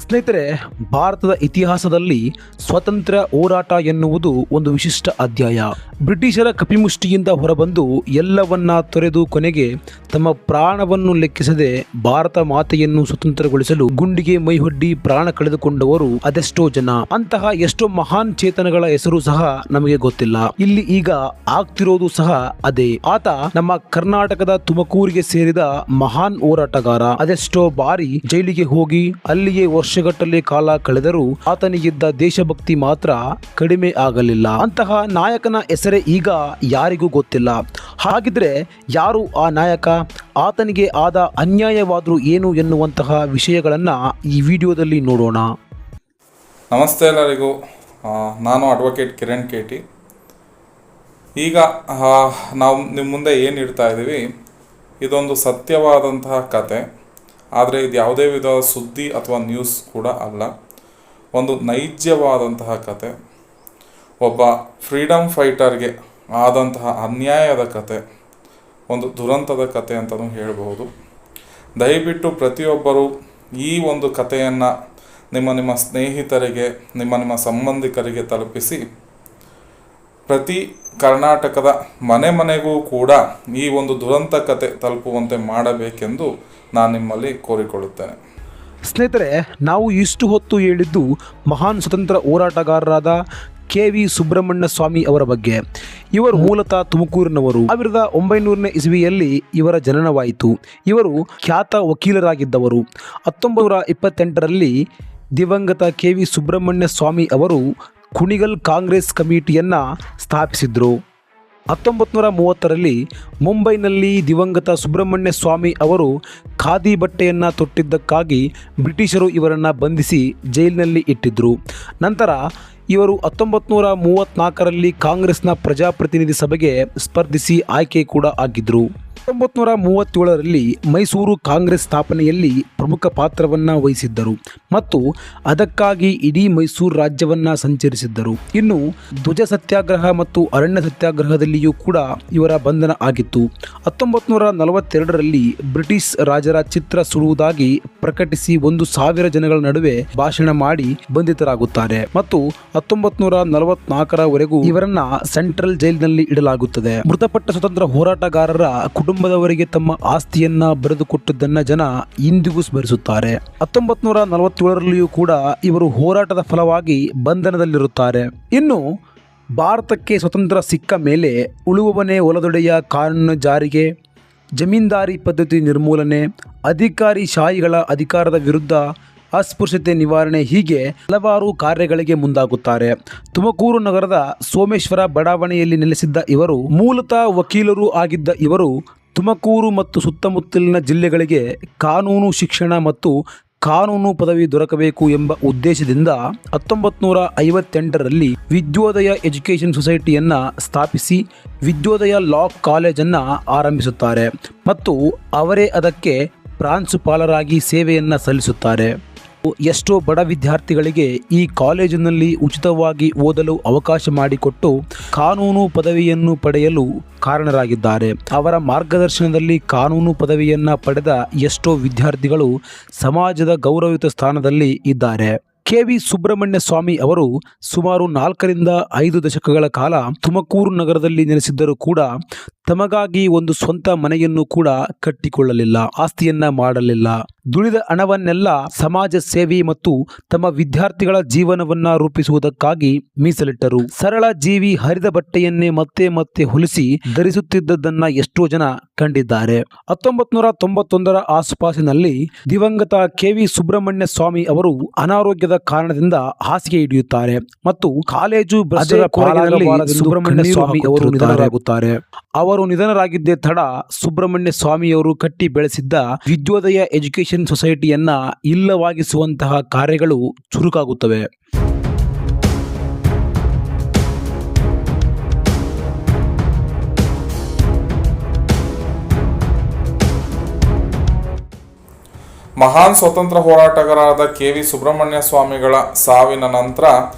ಸ್ನೇಹಿತರೆ, ಭಾರತದ ಇತಿಹಾಸದಲ್ಲಿ ಸ್ವಾತಂತ್ರ್ಯ ಹೋರಾಟ ಎನ್ನುವುದು ಒಂದು ವಿಶಿಷ್ಟ ಅಧ್ಯಾಯ. ಬ್ರಿಟಿಷರ ಕಪಿಮುಷ್ಟಿಯಿಂದ ಹೊರಬಂದು ಎಲ್ಲವನ್ನ ತೊರೆದು ಕೊನೆಗೆ ತಮ್ಮ ಪ್ರಾಣವನ್ನು ಲೆಕ್ಕಿಸದೆ ಭಾರತ ಮಾತೆಯನ್ನು ಸ್ವತಂತ್ರಗೊಳಿಸಲು ಗುಂಡಿಗೆ ಮೈಹೊಡ್ಡಿ ಪ್ರಾಣ ಕಳೆದುಕೊಂಡವರು ಅದೆಷ್ಟೋ ಜನ. ಅಂತಹ ಎಷ್ಟೋ ಮಹಾನ್ ಚೇತನಗಳ ಹೆಸರು ಸಹ ನಮಗೆ ಗೊತ್ತಿಲ್ಲ. ಇಲ್ಲಿ ಈಗ ಆಗ್ತಿರೋದು ಸಹ ಅದೇ. ಆತ ನಮ್ಮ ಕರ್ನಾಟಕದ ತುಮಕೂರಿಗೆ ಸೇರಿದ ಮಹಾನ್ ಹೋರಾಟಗಾರ. ಅದೆಷ್ಟೋ ಬಾರಿ ಜೈಲಿಗೆ ಹೋಗಿ ಅಲ್ಲಿಯೇ ವರ್ಷಗಟ್ಟಲೆ ಕಾಲ ಕಳೆದರೂ ಆತನಿಗಿದ್ದ ದೇಶಭಕ್ತಿ ಮಾತ್ರ ಕಡಿಮೆ ಆಗಲಿಲ್ಲ. ಅಂತಹ ನಾಯಕನ ಹೆಸರೇ ಈಗ ಯಾರಿಗೂ ಗೊತ್ತಿಲ್ಲ. ಹಾಗಿದ್ರೆ ಯಾರು ಆ ನಾಯಕ? ಆತನಿಗೆ ಆದ ಅನ್ಯಾಯವಾದರೂ ಏನು ಎನ್ನುವಂತಹ ವಿಷಯಗಳನ್ನ ಈ ವಿಡಿಯೋದಲ್ಲಿ ನೋಡೋಣ. ನಮಸ್ತೆ ಎಲ್ಲರಿಗೂ. ನಾನು ಅಡ್ವೊಕೇಟ್ ಕಿರಣ್ ಕೇಟಿ. ಈಗ ನಾವು ನಿಮ್ಮ ಮುಂದೆ ಏನು ಇಡ್ತಾ ಇದ್ದೀವಿ, ಇದೊಂದು ಸತ್ಯವಾದಂತಹ ಕತೆ. ಆದರೆ ಇದು ಯಾವುದೇ ವಿಧದ ಸುದ್ದಿ ಅಥವಾ ನ್ಯೂಸ್ ಕೂಡ ಅಲ್ಲ. ಒಂದು ನೈಜವಾದಂತಹ ಕತೆ. ಒಬ್ಬ ಫ್ರೀಡಮ್ ಫೈಟರ್ಗೆ ಆದಂತಹ ಅನ್ಯಾಯದ ಕತೆ, ಒಂದು ದುರಂತದ ಕತೆ ಅಂತಲೂ ಹೇಳಬಹುದು. ದಯವಿಟ್ಟು ಪ್ರತಿಯೊಬ್ಬರು ಈ ಒಂದು ಕಥೆಯನ್ನು ನಿಮ್ಮ ಸ್ನೇಹಿತರಿಗೆ, ನಿಮ್ಮ ಸಂಬಂಧಿಕರಿಗೆ ತಲುಪಿಸಿ ಪ್ರತಿ ಕರ್ನಾಟಕದ ಮನೆಗೂ ಕೂಡ ಈ ಒಂದು ದುರಂತ ಕತೆ ತಲುಪುವಂತೆ ಮಾಡಬೇಕೆಂದು ನಾನು ನಿಮ್ಮಲ್ಲಿ ಕೋರಿಕೊಳ್ಳುತ್ತೇನೆ. ಸ್ನೇಹಿತರೆ, ನಾವು ಇಷ್ಟು ಹೊತ್ತು ಹೇಳಿದ್ದು ಮಹಾನ್ ಸ್ವತಂತ್ರ ಹೋರಾಟಗಾರರಾದ ಕೆ.ವಿ. ಸುಬ್ರಹ್ಮಣ್ಯ ಸ್ವಾಮಿ ಅವರ ಬಗ್ಗೆ. ಇವರು ಮೂಲತಃ ತುಮಕೂರಿನವರು. 1900ನೇ ಇಸವಿಯಲ್ಲಿ ಇವರ ಜನನವಾಯಿತು. ಇವರು ಖ್ಯಾತ ವಕೀಲರಾಗಿದ್ದವರು. 1928ರಲ್ಲಿ ದಿವಂಗತ ಕೆ.ವಿ. ಸುಬ್ರಹ್ಮಣ್ಯ ಸ್ವಾಮಿ ಅವರು ಕುಣಿಗಲ್ ಕಾಂಗ್ರೆಸ್ ಕಮಿಟಿಯನ್ನು ಸ್ಥಾಪಿಸಿದರು. 1930ರಲ್ಲಿ ಮುಂಬೈನಲ್ಲಿ ದಿವಂಗತ ಸುಬ್ರಹ್ಮಣ್ಯ ಸ್ವಾಮಿ ಅವರು ಖಾದಿ ಬಟ್ಟೆಯನ್ನು ತೊಟ್ಟಿದ್ದಕ್ಕಾಗಿ ಬ್ರಿಟಿಷರು ಇವರನ್ನು ಬಂಧಿಸಿ ಜೈಲಿನಲ್ಲಿ ಇಟ್ಟಿದ್ದರು. ನಂತರ ಇವರು 1934ರಲ್ಲಿ ಕಾಂಗ್ರೆಸ್ನ ಪ್ರಜಾಪ್ರತಿನಿಧಿ ಸಭೆಗೆ ಸ್ಪರ್ಧಿಸಿ ಆಯ್ಕೆ ಕೂಡ ಆಗಿದ್ದರು. 1937ರಲ್ಲಿ ಮೈಸೂರು ಕಾಂಗ್ರೆಸ್ ಸ್ಥಾಪನೆಯಲ್ಲಿ ಪ್ರಮುಖ ಪಾತ್ರವನ್ನು ವಹಿಸಿದ್ದರು ಮತ್ತು ಅದಕ್ಕಾಗಿ ಇಡೀ ಮೈಸೂರು ರಾಜ್ಯವನ್ನು ಸಂಚರಿಸಿದ್ದರು. ಇನ್ನು ಧ್ವಜ ಸತ್ಯಾಗ್ರಹ ಮತ್ತು ಅರಣ್ಯ ಸತ್ಯಾಗ್ರಹದಲ್ಲಿಯೂ ಕೂಡ ಇವರ ಬಂಧನ ಆಗಿತ್ತು. 1942ರಲ್ಲಿ ಬ್ರಿಟಿಷ್ ರಾಜರ ಚಿತ್ರ ಸುಡುವುದಾಗಿ ಪ್ರಕಟಿಸಿ 1,000 ಜನಗಳ ನಡುವೆ ಭಾಷಣ ಮಾಡಿ ಬಂಧಿತರಾಗುತ್ತಾರೆ ಮತ್ತು 1944ರವರೆಗೂ ಇವರನ್ನ ಸೆಂಟ್ರಲ್ ಜೈಲಿನಲ್ಲಿ ಇಡಲಾಗುತ್ತದೆ. ಮೃತಪಟ್ಟ ಸ್ವತಂತ್ರ ಹೋರಾಟಗಾರರ ಕುಟುಂಬದವರಿಗೆ ತಮ್ಮ ಆಸ್ತಿಯನ್ನ ಬರೆದುಕೊಟ್ಟದ್ದನ್ನ ಜನ ಇಂದಿಗೂ ಸ್ಮರಿಸುತ್ತಾರೆ. 1947ರಲ್ಲಿಯೂ ಕೂಡ ಇವರು ಹೋರಾಟದ ಫಲವಾಗಿ ಬಂಧನದಲ್ಲಿರುತ್ತಾರೆ. ಇನ್ನು ಭಾರತಕ್ಕೆ ಸ್ವತಂತ್ರ ಸಿಕ್ಕ ಮೇಲೆ ಉಳುವವನೇ ಹೊಲದೊಡೆಯ ಕಾನೂನು ಜಾರಿಗೆ, ಜಮೀನ್ದಾರಿ ಪದ್ಧತಿ ನಿರ್ಮೂಲನೆ, ಅಧಿಕಾರಿ ಶಾಹಿಗಳ ಅಧಿಕಾರದ ವಿರುದ್ಧ ಅಸ್ಪೃಶ್ಯತೆ ನಿವಾರಣೆ, ಹೀಗೆ ಹಲವಾರು ಕಾರ್ಯಗಳಿಗೆ ಮುಂದಾಗುತ್ತಾರೆ. ತುಮಕೂರು ನಗರದ ಸೋಮೇಶ್ವರ ಬಡಾವಣೆಯಲ್ಲಿ ನೆಲೆಸಿದ್ದ ಇವರು ಮೂಲತಃ ವಕೀಲರು ಆಗಿದ್ದ ಇವರು ತುಮಕೂರು ಮತ್ತು ಸುತ್ತಮುತ್ತಲಿನ ಜಿಲ್ಲೆಗಳಿಗೆ ಕಾನೂನು ಶಿಕ್ಷಣ ಮತ್ತು ಕಾನೂನು ಪದವಿ ದೊರಕಬೇಕು ಎಂಬ ಉದ್ದೇಶದಿಂದ 1958ರಲ್ಲಿ ವಿದ್ಯೋದಯ ಎಜುಕೇಷನ್ ಸೊಸೈಟಿಯನ್ನು ಸ್ಥಾಪಿಸಿ ವಿದ್ಯೋದಯ ಲಾ ಕಾಲೇಜನ್ನು ಆರಂಭಿಸುತ್ತಾರೆ ಮತ್ತು ಅವರೇ ಅದಕ್ಕೆ ಪ್ರಾಂಶುಪಾಲರಾಗಿ ಸೇವೆಯನ್ನು ಸಲ್ಲಿಸುತ್ತಾರೆ. ಎಷ್ಟೋ ಬಡ ವಿದ್ಯಾರ್ಥಿಗಳಿಗೆ ಈ ಕಾಲೇಜಿನಲ್ಲಿ ಉಚಿತವಾಗಿ ಓದಲು ಅವಕಾಶ ಮಾಡಿಕೊಟ್ಟು ಕಾನೂನು ಪದವಿಯನ್ನು ಪಡೆಯಲು ಕಾರಣರಾಗಿದ್ದಾರೆ. ಅವರ ಮಾರ್ಗದರ್ಶನದಲ್ಲಿ ಕಾನೂನು ಪದವಿಯನ್ನು ಪಡೆದ ಎಷ್ಟೋ ವಿದ್ಯಾರ್ಥಿಗಳು ಸಮಾಜದ ಗೌರವಯುತ ಸ್ಥಾನದಲ್ಲಿ ಇದ್ದಾರೆ. ಕೆ.ವಿ. ಸುಬ್ರಹ್ಮಣ್ಯ ಸ್ವಾಮಿ ಅವರು ಸುಮಾರು 4ರಿಂದ 5 ದಶಕಗಳ ಕಾಲ ತುಮಕೂರು ನಗರದಲ್ಲಿ ನೆಲೆಸಿದ್ದರೂ ಕೂಡ ತಮಗಾಗಿ ಒಂದು ಸ್ವಂತ ಮನೆಯನ್ನು ಕೂಡ ಕಟ್ಟಿಕೊಳ್ಳಲಿಲ್ಲ, ಆಸ್ತಿಯನ್ನ ಮಾಡಲಿಲ್ಲ. ದುಡಿದ ಹಣವನ್ನೆಲ್ಲ ಸಮಾಜ ಸೇವೆ ಮತ್ತು ತಮ್ಮ ವಿದ್ಯಾರ್ಥಿಗಳ ಜೀವನವನ್ನ ರೂಪಿಸುವುದಕ್ಕಾಗಿ ಮೀಸಲಿಟ್ಟರು. ಸರಳ ಜೀವಿ ಹರಿದ ಬಟ್ಟೆಯನ್ನೇ ಮತ್ತೆ ಮತ್ತೆ ಹೊಲಿಸಿ ಧರಿಸುತ್ತಿದ್ದದನ್ನ ಎಷ್ಟೋ ಜನ ಕಂಡಿದ್ದಾರೆ. 1991ರ ಆಸುಪಾಸಿನಲ್ಲಿ ದಿವಂಗತ ಕೆ.ವಿ. ಸುಬ್ರಹ್ಮಣ್ಯ ಸ್ವಾಮಿ ಅವರು ಅನಾರೋಗ್ಯದ ಕಾರಣದಿಂದ ಹಾಸಿಗೆ ಹಿಡಿಯುತ್ತಾರೆ ಮತ್ತು ಕಾಲೇಜು ಸುಬ್ರಹ್ಮಣ್ಯ ಸ್ವಾಮಿ ಅವರು ನಿಧನರಾಗುತ್ತಾರೆ. ಅವರು ನಿಧನರಾಗಿದ್ದೇ ತಡ ಸುಬ್ರಹ್ಮಣ್ಯ ಸ್ವಾಮಿಯವರು ಕಟ್ಟಿ ಬೆಳೆಸಿದ್ದ ವಿದ್ಯೋದಯ ಎಜುಕೇಷನ್ ಸೊಸೈಟಿಯನ್ನ ಇಲ್ಲವಾಗಿಸುವಂತಹ ಕಾರ್ಯಗಳು ಚುರುಕಾಗುತ್ತವೆ. ಮಹಾನ್ ಸ್ವತಂತ್ರ ಹೋರಾಟಗಾರರಾದ ಕೆ.ವಿ. ಸುಬ್ರಹ್ಮಣ್ಯ ಸ್ವಾಮಿಗಳ ಸಾವಿನ ನಂತರ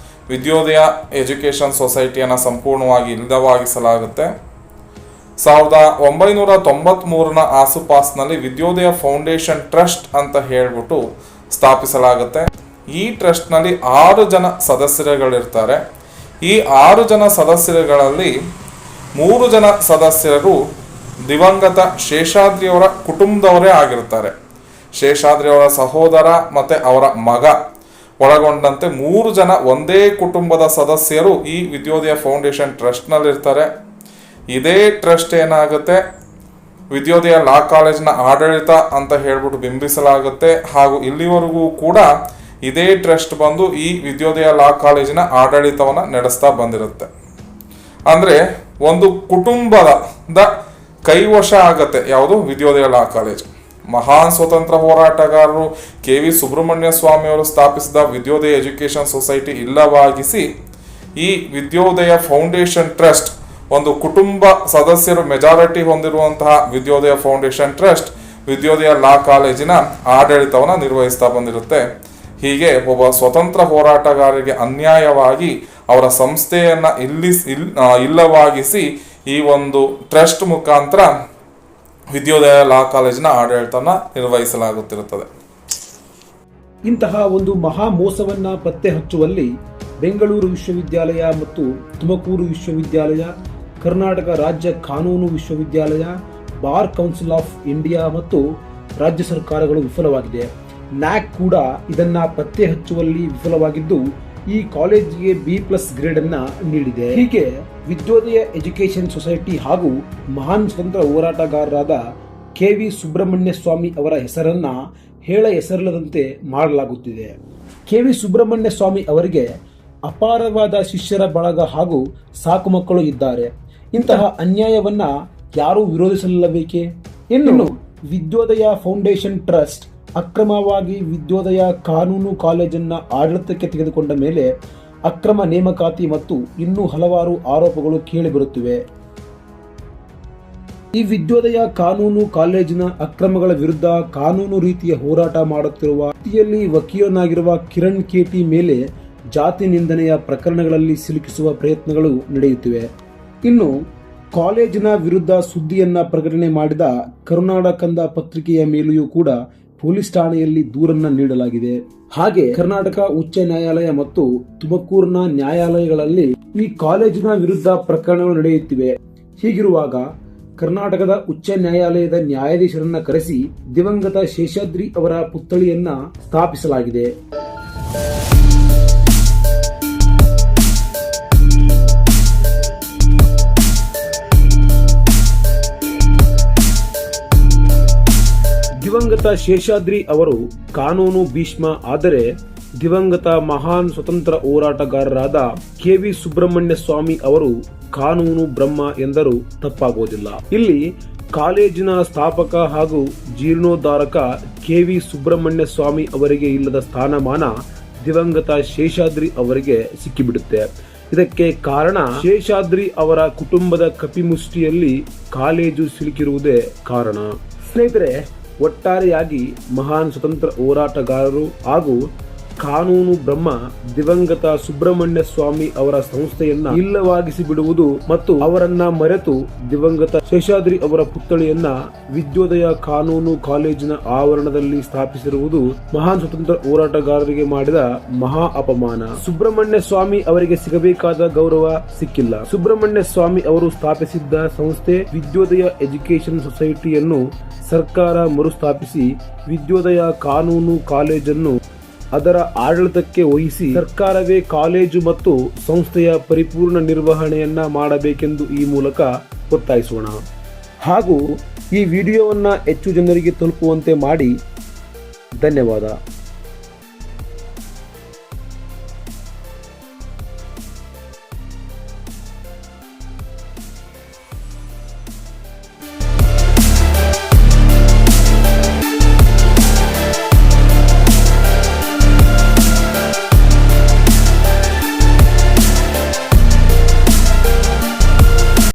ವಿದ್ಯೋದಯ ಎಜುಕೇಷನ್ ಸೊಸೈಟಿಯನ್ನು ಸಂಪೂರ್ಣವಾಗಿ ಇಲ್ಲವಾಗಿಸಲಾಗುತ್ತೆ. 1993ರ ಆಸುಪಾಸಿನಲ್ಲಿ ವಿದ್ಯೋದಯ ಫೌಂಡೇಶನ್ ಟ್ರಸ್ಟ್ ಅಂತ ಹೇಳ್ಬಿಟ್ಟು ಸ್ಥಾಪಿಸಲಾಗುತ್ತೆ. ಈ ಟ್ರಸ್ಟ್ನಲ್ಲಿ 6 ಜನ ಸದಸ್ಯರುಗಳಿರ್ತಾರೆ. ಈ 6 ಜನ ಸದಸ್ಯರುಗಳಲ್ಲಿ 3 ಜನ ಸದಸ್ಯರು ದಿವಂಗತ ಶೇಷಾದ್ರಿಯವರ ಕುಟುಂಬದವರೇ ಆಗಿರ್ತಾರೆ. ಶೇಷಾದ್ರಿಯವರ ಸಹೋದರ ಮತ್ತು ಅವರ ಮಗ ಒಳಗೊಂಡಂತೆ 3 ಜನ ಒಂದೇ ಕುಟುಂಬದ ಸದಸ್ಯರು ಈ ವಿದ್ಯೋದಯ ಫೌಂಡೇಶನ್ ಟ್ರಸ್ಟ್ನಲ್ಲಿರ್ತಾರೆ. ಇದೇ ಟ್ರಸ್ಟ್ ಏನಾಗುತ್ತೆ, ವಿದ್ಯೋದಯ ಲಾ ಕಾಲೇಜಿನ ಆಡಳಿತ ಅಂತ ಹೇಳ್ಬಿಟ್ಟು ಬಿಂಬಿಸಲಾಗುತ್ತೆ. ಹಾಗೂ ಇಲ್ಲಿವರೆಗೂ ಕೂಡ ಇದೇ ಟ್ರಸ್ಟ್ ಬಂದು ಈ ವಿದ್ಯೋದಯ ಲಾ ಕಾಲೇಜಿನ ಆಡಳಿತವನ್ನು ನಡೆಸ್ತಾ ಬಂದಿರುತ್ತೆ. ಅಂದರೆ ಒಂದು ಕುಟುಂಬದ ಕೈವಶ ಆಗತ್ತೆ ಯಾವುದು, ವಿದ್ಯೋದಯ ಲಾ ಕಾಲೇಜು. ಮಹಾನ್ ಸ್ವತಂತ್ರ ಹೋರಾಟಗಾರರು KV ಸುಬ್ರಹ್ಮಣ್ಯ ಸ್ವಾಮಿಯವರು ಸ್ಥಾಪಿಸಿದ ವಿದ್ಯೋದಯ ಎಜುಕೇಷನ್ ಸೊಸೈಟಿ ಇಲ್ಲವಾಗಿಸಿ ಈ ವಿದ್ಯೋದಯ ಫೌಂಡೇಶನ್ ಟ್ರಸ್ಟ್, ಒಂದು ಕುಟುಂಬ ಸದಸ್ಯರು ಮೆಜಾರಿಟಿ ಹೊಂದಿರುವಂತಹ ವಿದ್ಯೋದಯ ಫೌಂಡೇಶನ್ ಟ್ರಸ್ಟ್ ವಿದ್ಯೋದಯ ಲಾ ಕಾಲೇಜಿನ ಆಡಳಿತವನ್ನು ನಿರ್ವಹಿಸ್ತಾ ಬಂದಿರುತ್ತೆ. ಹೀಗೆ ಒಬ್ಬ ಸ್ವತಂತ್ರ ಹೋರಾಟಗಾರರಿಗೆ ಅನ್ಯಾಯವಾಗಿ ಅವರ ಸಂಸ್ಥೆಯನ್ನು ಇಲ್ಲವಾಗಿಸಿ ಈ ಒಂದು ಟ್ರಸ್ಟ್ ಮುಖಾಂತರ ವಿದ್ಯೋದಯ ಲಾ ಕಾಲೇಜಿನ ಆಡಳಿತವನ್ನು ನಿರ್ವಹಿಸಲಾಗುತ್ತಿರುತ್ತದೆ. ಇಂತಹ ಒಂದು ಮಹಾ ಮೋಸವನ್ನ ಪತ್ತೆ ಹಚ್ಚುವಲ್ಲಿ ಬೆಂಗಳೂರು ವಿಶ್ವವಿದ್ಯಾಲಯ ಮತ್ತು ತುಮಕೂರು ವಿಶ್ವವಿದ್ಯಾಲಯ, ಕರ್ನಾಟಕ ರಾಜ್ಯ ಕಾನೂನು ವಿಶ್ವವಿದ್ಯಾಲಯ, ಬಾರ್ ಕೌನ್ಸಿಲ್ ಆಫ್ ಇಂಡಿಯಾ ಮತ್ತು ರಾಜ್ಯ ಸರ್ಕಾರಗಳು ವಿಫಲವಾಗಿದೆ. ನ್ಯಾಕ್ ಕೂಡ ಇದನ್ನ ಪತ್ತೆ ಹಚ್ಚುವಲ್ಲಿ ವಿಫಲವಾಗಿದ್ದು ಈ ಕಾಲೇಜಿಗೆ B+ ಗ್ರೇಡ್ ಅನ್ನ ನೀಡಿದೆ. ಹೀಗೆ ವಿದ್ಯೋದಯ ಎಜುಕೇಷನ್ ಸೊಸೈಟಿ ಹಾಗೂ ಮಹಾನ್ ಸ್ವತಂತ್ರ ಹೋರಾಟಗಾರರಾದ KV ಸುಬ್ರಹ್ಮಣ್ಯ ಸ್ವಾಮಿ ಅವರ ಹೆಸರನ್ನ ಹೇಳ ಹೆಸರಿಲ್ಲದಂತೆ ಮಾಡಲಾಗುತ್ತಿದೆ. KV ಸುಬ್ರಹ್ಮಣ್ಯ ಸ್ವಾಮಿ ಅವರಿಗೆ ಅಪಾರವಾದ ಶಿಷ್ಯರ ಬಳಗ ಹಾಗೂ ಸಾಕು ಮಕ್ಕಳು ಇದ್ದಾರೆ. ಇಂತಹ ಅನ್ಯಾಯವನ್ನ ಯಾರೂ ವಿರೋಧಿಸಲಿಲ್ಲಬೇಕೆ? ಇನ್ನು ವಿದ್ಯೋದಯ ಫೌಂಡೇಶನ್ ಟ್ರಸ್ಟ್ ಅಕ್ರಮವಾಗಿ ವಿದ್ಯೋದಯ ಕಾನೂನು ಕಾಲೇಜನ್ನ ಆಡಳಿತಕ್ಕೆ ತೆಗೆದುಕೊಂಡ ಮೇಲೆ ಅಕ್ರಮ ನೇಮಕಾತಿ ಮತ್ತು ಇನ್ನೂ ಹಲವಾರು ಆರೋಪಗಳು ಕೇಳಿಬರುತ್ತಿವೆ. ಈ ವಿದ್ಯೋದಯ ಕಾನೂನು ಕಾಲೇಜಿನ ಅಕ್ರಮಗಳ ವಿರುದ್ಧ ಕಾನೂನು ರೀತಿಯ ಹೋರಾಟ ಮಾಡುತ್ತಿರುವ ರೀತಿಯಲ್ಲಿ ವಕೀಲನಾಗಿರುವ ಕಿರಣ್ KT ಮೇಲೆ ಜಾತಿ ನಿಂದನೆಯ ಪ್ರಕರಣಗಳಲ್ಲಿ ಸಿಲುಕಿಸುವ ಪ್ರಯತ್ನಗಳು ನಡೆಯುತ್ತಿವೆ. ಇನ್ನು ಕಾಲೇಜಿನ ವಿರುದ್ಧ ಸುದ್ದಿಯನ್ನ ಪ್ರಕಟಣೆ ಮಾಡಿದ ಕರುನಾಡ ಕಂದ ಪತ್ರಿಕೆಯ ಮೇಲೆಯೂ ಕೂಡ ಪೊಲೀಸ್ ಠಾಣೆಯಲ್ಲಿ ದೂರನ್ನ ನೀಡಲಾಗಿದೆ. ಹಾಗೆ ಕರ್ನಾಟಕ ಉಚ್ಚ ನ್ಯಾಯಾಲಯ ಮತ್ತು ತುಮಕೂರಿನ ನ್ಯಾಯಾಲಯಗಳಲ್ಲಿ ಈ ಕಾಲೇಜಿನ ವಿರುದ್ಧ ಪ್ರಕರಣಗಳು ನಡೆಯುತ್ತಿವೆ. ಹೀಗಿರುವಾಗ ಕರ್ನಾಟಕದ ಉಚ್ಚ ನ್ಯಾಯಾಲಯದ ನ್ಯಾಯಾಧೀಶರನ್ನ ಕರೆಸಿ ದಿವಂಗತ ಶೇಷಾದ್ರಿ ಅವರ ಪುತ್ಥಳಿಯನ್ನ ಸ್ಥಾಪಿಸಲಾಗಿದೆ. ದಿವಂಗತ ಶೇಷಾದ್ರಿ ಅವರು ಕಾನೂನು ಭೀಷ್ಮ, ಆದರೆ ದಿವಂಗತ ಮಹಾನ್ ಸ್ವತಂತ್ರ ಹೋರಾಟಗಾರರಾದ KV ಸುಬ್ರಹ್ಮಣ್ಯ ಸ್ವಾಮಿ ಅವರು ಕಾನೂನು ಬ್ರಹ್ಮ ಎಂದರೂ ತಪ್ಪಾಗುವುದಿಲ್ಲ. ಇಲ್ಲಿ ಕಾಲೇಜಿನ ಸ್ಥಾಪಕ ಹಾಗೂ ಜೀರ್ಣೋದ್ಧಾರಕ KV ಸುಬ್ರಹ್ಮಣ್ಯ ಸ್ವಾಮಿ ಅವರಿಗೆ ಇಲ್ಲದ ಸ್ಥಾನಮಾನ ದಿವಂಗತ ಶೇಷಾದ್ರಿ ಅವರಿಗೆ ಸಿಕ್ಕಿಬಿಡುತ್ತೆ. ಇದಕ್ಕೆ ಕಾರಣ ಶೇಷಾದ್ರಿ ಅವರ ಕುಟುಂಬದ ಕಪಿಮುಷ್ಟಿಯಲ್ಲಿ ಕಾಲೇಜು ಸಿಲುಕಿರುವುದೇ ಕಾರಣ. ಸ್ನೇಹಿತರೆ, ಒಟ್ಟಾರೆಯಾಗಿ ಮಹಾನ್ ಸ್ವತಂತ್ರ ಹೋರಾಟಗಾರರು ಹಾಗೂ ಕಾನೂನು ಬ್ರಹ್ಮ ದಿವಂಗತ ಸುಬ್ರಹ್ಮಣ್ಯ ಸ್ವಾಮಿ ಅವರ ಸಂಸ್ಥೆಯನ್ನ ಇಲ್ಲವಾಗಿಸಿ ಬಿಡುವುದು ಮತ್ತು ಅವರನ್ನ ಮರೆತು ದಿವಂಗತ ಶೇಷಾದ್ರಿ ಅವರ ಪುತ್ಥಳಿಯನ್ನ ವಿದ್ಯೋದಯ ಕಾನೂನು ಕಾಲೇಜಿನ ಆವರಣದಲ್ಲಿ ಸ್ಥಾಪಿಸಿರುವುದು ಮಹಾನ್ ಸ್ವತಂತ್ರ ಹೋರಾಟಗಾರರಿಗೆ ಮಾಡಿದ ಮಹಾ ಅಪಮಾನ. ಸುಬ್ರಹ್ಮಣ್ಯ ಸ್ವಾಮಿ ಅವರಿಗೆ ಸಿಗಬೇಕಾದ ಗೌರವ ಸಿಕ್ಕಿಲ್ಲ. ಸುಬ್ರಹ್ಮಣ್ಯ ಸ್ವಾಮಿ ಅವರು ಸ್ಥಾಪಿಸಿದ್ದ ಸಂಸ್ಥೆ ವಿದ್ಯೋದಯ ಎಜುಕೇಷನ್ ಸೊಸೈಟಿಯನ್ನು ಸರ್ಕಾರ ಮರುಸ್ಥಾಪಿಸಿ ವಿದ್ಯೋದಯ ಕಾನೂನು ಕಾಲೇಜನ್ನು ಅದರ ಆಡಳಿತಕ್ಕೆ ವಹಿಸಿ ಸರ್ಕಾರವೇ ಕಾಲೇಜು ಮತ್ತು ಸಂಸ್ಥೆಯ ಪರಿಪೂರ್ಣ ನಿರ್ವಹಣೆಯನ್ನ ಮಾಡಬೇಕೆಂದು ಈ ಮೂಲಕ ಒತ್ತಾಯಿಸೋಣ. ಹಾಗೂ ಈ ವಿಡಿಯೋವನ್ನ ಹೆಚ್ಚು ಜನರಿಗೆ ತಲುಪುವಂತೆ ಮಾಡಿ. ಧನ್ಯವಾದ.